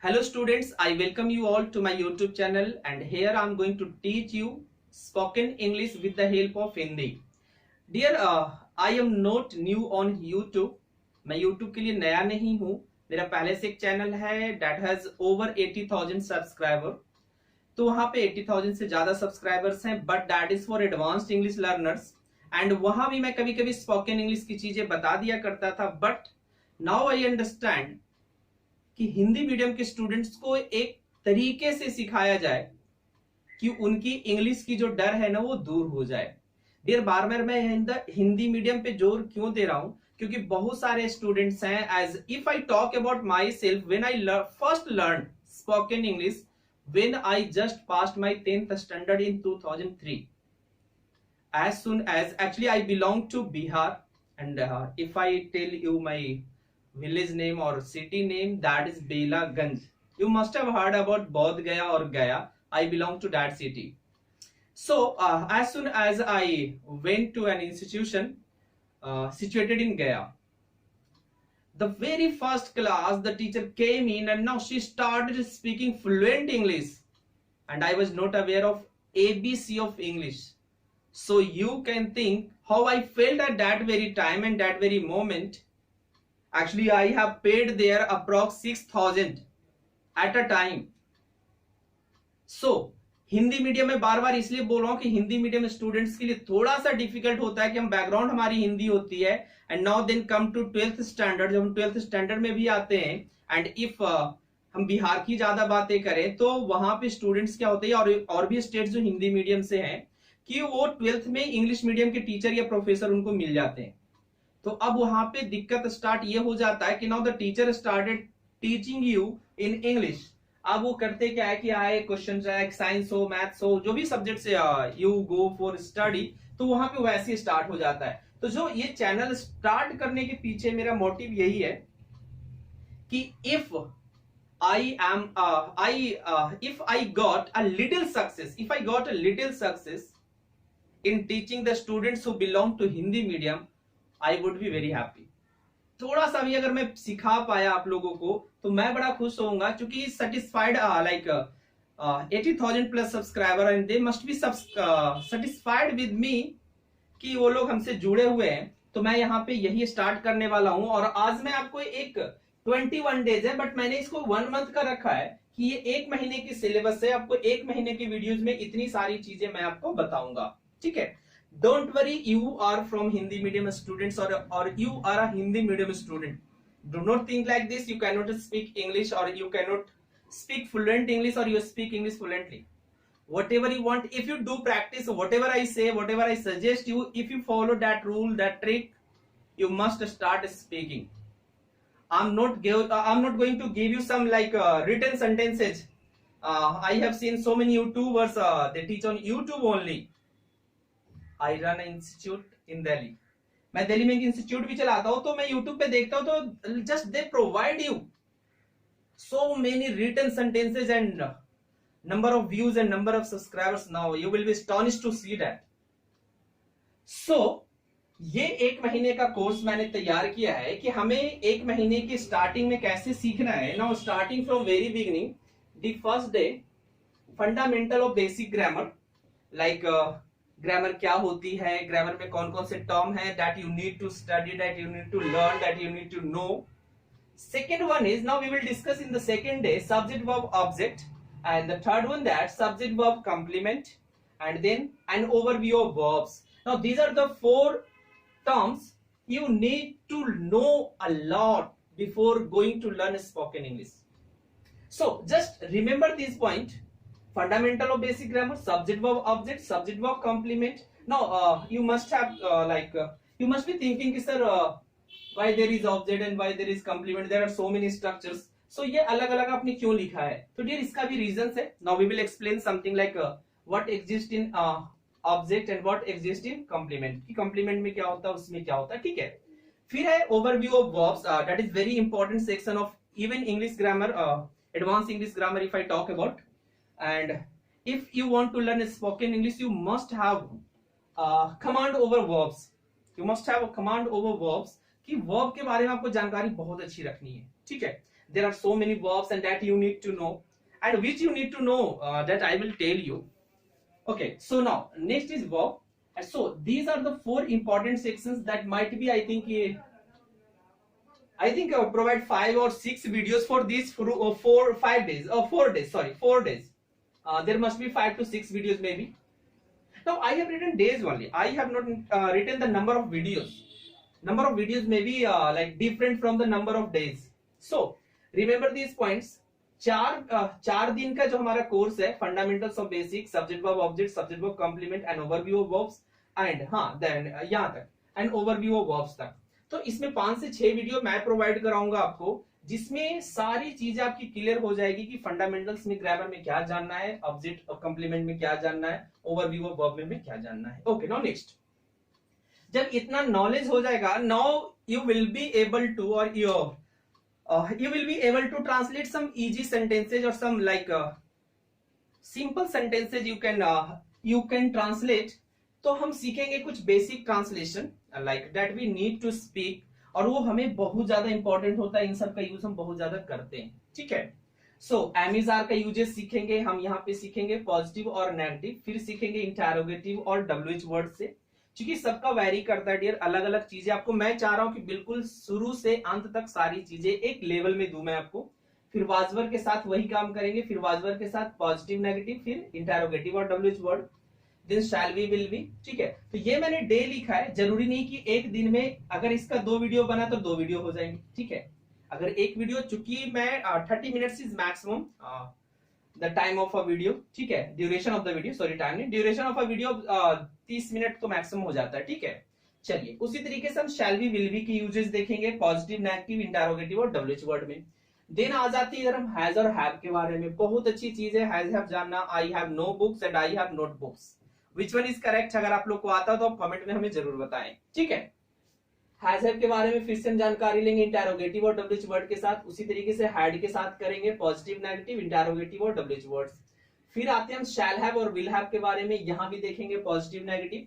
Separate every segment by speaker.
Speaker 1: Hello students, I welcome you all to my YouTube channel and here I am going to teach you spoken English with the help of Hindi. Dear, I am not new on YouTube. मैं YouTube के लिए नया नहीं हूँ. मेरा पहले से एक चैनल है that has over 80,000 सब्सक्राइबर. तो वहां पे 80,000 से ज्यादा सब्सक्राइबर्स हैं, but that is for advanced English learners. And वहां भी मैं कभी कभी स्पोकन इंग्लिश की चीजें बता दिया करता था, बट नाउ आई अंडरस्टैंड कि हिंदी मीडियम के स्टूडेंट्स को एक तरीके से सिखाया जाए कि उनकी इंग्लिश की जो डर है ना वो दूर हो जाए. डियर, बार बार मैं हिंदी मीडियम पे जोर क्यों दे रहा हूं? क्योंकि बहुत सारे स्टूडेंट्स हैं. As if I talk about myself, when I first learn spoken English when I just passed my 10th standard in 2003. As soon as, actually I belong to Bihar, and if I tell you my village name or city name, that is Belaganj. You must have heard about Bodh Gaya or Gaya. I belong to that city. So as soon as I went to an institution situated in Gaya, the very first class the teacher came in and now she started speaking fluent English, and I was not aware of ABC of English. So you can think how I felt at that very time and that very moment. Actually I have paid there approx 6,000 at a time. So Hindi medium में बार बार इसलिए बोल रहा हूं कि Hindi medium students के लिए थोड़ा सा डिफिकल्ट होता है कि हम बैकग्राउंड हमारी हिंदी होती है, and now then come to 12th standard. जब हम 12th स्टैंडर्ड में भी आते हैं, एंड इफ हम बिहार की ज्यादा बातें करें तो वहां पे स्टूडेंट्स क्या होते हैं, और भी स्टेट्स जो हिंदी मीडियम से हैं, कि वो 12th में इंग्लिश मीडियम के टीचर या प्रोफेसर उनको मिल जाते हैं. तो अब वहां पे दिक्कत स्टार्ट ये हो जाता है कि now the teacher started teaching you in English. अब वो करते क्या है कि आए क्वेश्चन चाहे साइंस हो, मैथ्स हो, जो भी सब्जेक्ट से यू गो फॉर स्टडी, तो वहां पे वैसे स्टार्ट हो जाता है. तो जो ये चैनल स्टार्ट करने के पीछे मेरा मोटिव यही है कि if I got a little success in teaching the students who belong to Hindi medium, I would be very happy. थोड़ा सा भी अगर मैं सिखा पाया आप लोगों को तो मैं बड़ा खुश होऊंगा, क्योंकि satisfied like 80,000 plus subscriber and they must be satisfied with me कि वो लोग हमसे जुड़े हुए हैं. तो मैं यहाँ पे यही स्टार्ट करने वाला हूं, और आज मैं आपको एक 21 डेज है, बट मैंने इसको 1 मंथ का रखा है कि ये 1 महीने की सिलेबस है. आपको 1 महीने की वीडियोज में इतनी सारी चीजें मैं आपको बताऊंगा. ठीक है, don't worry, you are from Hindi medium students, or you are a Hindi medium student. Do not think like this, you cannot speak English, or you cannot speak fluent English, or you speak English fluently. Whatever you want, if you do practice whatever I say, whatever I suggest you, if you follow that rule, that trick, you must start speaking. I'm not going to give you some like written sentences. I have seen so many YouTubers, they teach on YouTube only. I run an institute in Delhi. मैं दिल्ली में एक institute भी चलाता हूं, तो मैं YouTube पे देखता हूं तो just they provide you so many written sentences and number of views and number of subscribers. Now you will be astonished to see that. So ये 1 महीने का कोर्स मैंने तैयार किया है कि हमें 1 महीने की स्टार्टिंग में कैसे सीखना है. Now starting from very beginning, the first day, fundamental of basic grammar, like grammar क्या होती है, ग्रामर में कौन कौन से टर्म है, that you need to study, that you need to learn, that you need to know. Second one is, now we will discuss in the second day, subject verb object, and the third one, that subject verb complement, and then an overview of verbs. Now these are the 4 terms you need to know a lot before going to learn spoken English. So just remember this point: fundamental of basic grammar, subject verb object, subject verb complement. Now you must have you must be thinking कि sir why there is object and why there is complement, there are so many structures, so ये अलग अलग आपने क्यों लिखा है? तो dear, इसका भी रीजंस है. Now we will explain something like what exists in object and what exists in complement, कि complement में क्या होता है, उसमें क्या होता है. ठीक है, फिर है overview of verbs, that is very important section of even English grammar, advanced English grammar if I talk about. And if you want to learn spoken English, you must have command over verbs. You must have a command over verbs, कि verb के बारे में आपको जानकारी बहुत अच्छी रखनी है. ठीक है, there are so many verbs and that you need to know, and which you need to know that I will tell you. Okay, so now next is verb. And so these are the 4 important sections that might be, I think provide 5 or 6 videos for these 4 or 5 days, or 4 days, sorry, 4 days. There must be 5 to 6 videos maybe. Now I have written days only. I have not written the number of videos. Number of videos may be like different from the number of days. So remember these points. 4 दिन का जो हमारा course है, fundamentals of basic, subject verb object, subject verb complement and overview of verbs, and then यहाँ तक and overview of verbs तक. तो इसमें 5 से 6 वीडियो मैं प्रोवाइड कराऊंगा आपको, जिसमें सारी चीजें आपकी क्लियर हो जाएगी कि फंडामेंटल्स में ग्रामर में क्या जानना है, ऑब्जेक्ट और कॉम्प्लीमेंट में क्या जानना है, ओवरव्यू ऑफ वर्ब में क्या जानना है. Okay, now next. जब इतना नॉलेज हो जाएगा, now you will be able to, और you will be able to translate some easy sentences or some like simple sentences you can translate. तो हम सीखेंगे कुछ basic translation like that we need to speak, और वो हमें बहुत ज्यादा इंपॉर्टेंट होता है. इन सब का यूज हम बहुत ज्यादा करते हैं, ठीक है. सो एमिजार का यूजेस सीखेंगे हम. यहाँ पे सीखेंगे पॉजिटिव और नेगेटिव, फिर सीखेंगे इंटरोगेटिव और WH वर्ड से, क्योंकि सबका वैरी करता है डियर, अलग अलग चीजें आपको. मैं चाह रहा हूं कि बिल्कुल शुरू से अंत तक सारी चीजें एक लेवल में दूं मैं आपको. फिर वाजवर के साथ वही काम करेंगे, फिर वाजवर के साथ पॉजिटिव नेगेटिव, फिर इंटरोगेटिव और WH word, then shall be, will be, ठीक है. तो ये मैंने डे लिखा है. जरूरी नहीं कि एक दिन में अगर इसका 2 वीडियो बना तो 2 वीडियो हो जाएंगे, ठीक है. अगर एक वीडियो, चूंकि मैं 30 minutes is maximum the time of a video, ठीक है, duration of the video, sorry time नहीं, duration of a video 30 minute तो मैक्सिमम हो जाता है, ठीक है. चलिए, उसी तरीके से हम शैल बी, विल बी की यूजेस देखेंगे, पॉजिटिव, नेगेटिव, इंटरोगेटिव और WH वर्ड में. देन आ जाती है इधर हम हैज और हैव के बारे में. बहुत अच्छी चीज है हैज हैव जानना. I have no books and I have notebooks. Which one is correct? अगर आप लोग को आता तो आप कमेंट में हमें जरूर बताएं, ठीक है. हैज हैव के बारे में फिर से हम जानकारी लेंगे इंटरोगेटिव और WH वर्ड के साथ. उसी तरीके से हैड के साथ करेंगे पॉजिटिव, नेगेटिव, इंटरोगेटिव और WH वर्ड्स. फिर आते हैं हम शैल हैव और विल हैव के बारे में. यहां भी देखेंगे पॉजिटिव, नेगेटिव,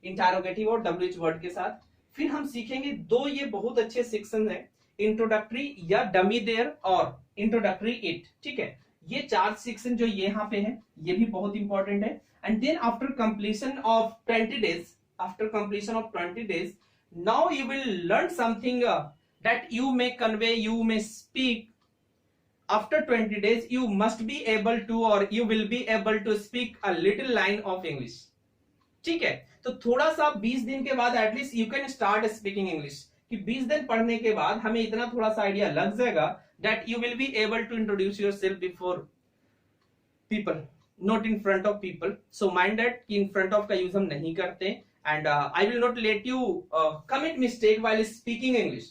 Speaker 1: इंटरोगेटिव और WH वर्ड के साथ. फिर हम सीखेंगे 2 ये बहुत अच्छे सेक्शन है, इंट्रोडक्टरी या डमी देयर और इंट्रोडक्टरी इट, ठीक है. ये 4 सेक्शन जो यहाँ पे है, ये भी बहुत इंपॉर्टेंट है. And then after completion of 20 days, now you will learn something that you may convey, you may speak. After 20 days you must be able to, or you will be able to speak a little line of English, ठीक है. तो थोड़ा सा 20 दिन के बाद at least you can start speaking English, कि 20 दिन पढ़ने के बाद हमें इतना थोड़ा सा आइडिया लग जाएगा that you will be able to introduce yourself before people, not in front of people. So mind that कि in front of का यूज हम नहीं करते. And I will not let you commit mistake while speaking English.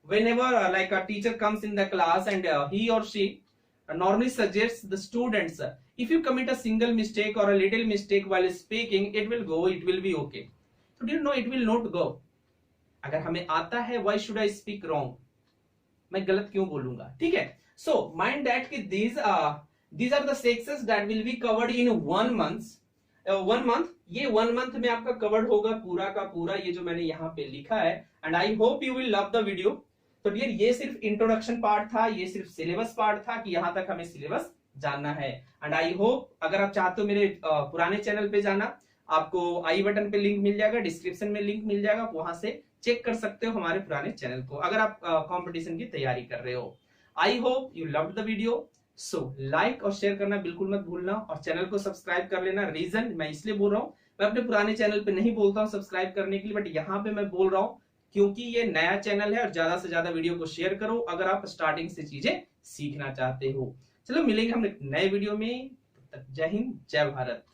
Speaker 1: Whenever like a teacher comes in the class and he or she normally suggests the students, if you commit a single mistake or a little mistake while speaking, it will go, it will be okay. So do you know it will not go? अगर हमें आता है, why should I speak wrong? मैं गलत क्यों बोलूंगा, ठीक है. So mind that कि these are the sections that will be covered in 1 month. 1 month, ये 1 month में आपका कवर्ड होगा पूरा का पूरा, ये जो मैंने यहाँ पे लिखा है. And I hope you will love the video. तो डियर, ये सिर्फ इंट्रोडक्शन पार्ट था, ये सिर्फ सिलेबस पार्ट था कि यहाँ तक हमें सिलेबस जानना है. एंड आई होप अगर आप चाहते हो मेरे पुराने चैनल पे जाना, आपको आई बटन पे लिंक मिल जाएगा, डिस्क्रिप्शन में लिंक मिल जाएगा, आप वहां से चेक कर सकते हो हमारे पुराने चैनल को, अगर आप कॉम्पिटिशन की तैयारी कर रहे हो. I hope you loved the video. So like और शेयर करना बिल्कुल मत भूलना, और चैनल को सब्सक्राइब कर लेना. रीजन मैं इसलिए बोल रहा हूँ, मैं अपने पुराने चैनल पे नहीं बोलता हूँ सब्सक्राइब करने के लिए, बट यहाँ पे मैं बोल रहा हूँ क्योंकि ये नया चैनल है, और ज्यादा से ज्यादा वीडियो को शेयर करो अगर आप स्टार्टिंग से चीजें सीखना चाहते हो. चलो मिलेंगे हम एक नए वीडियो में. तब तक जय हिंद, जय भारत.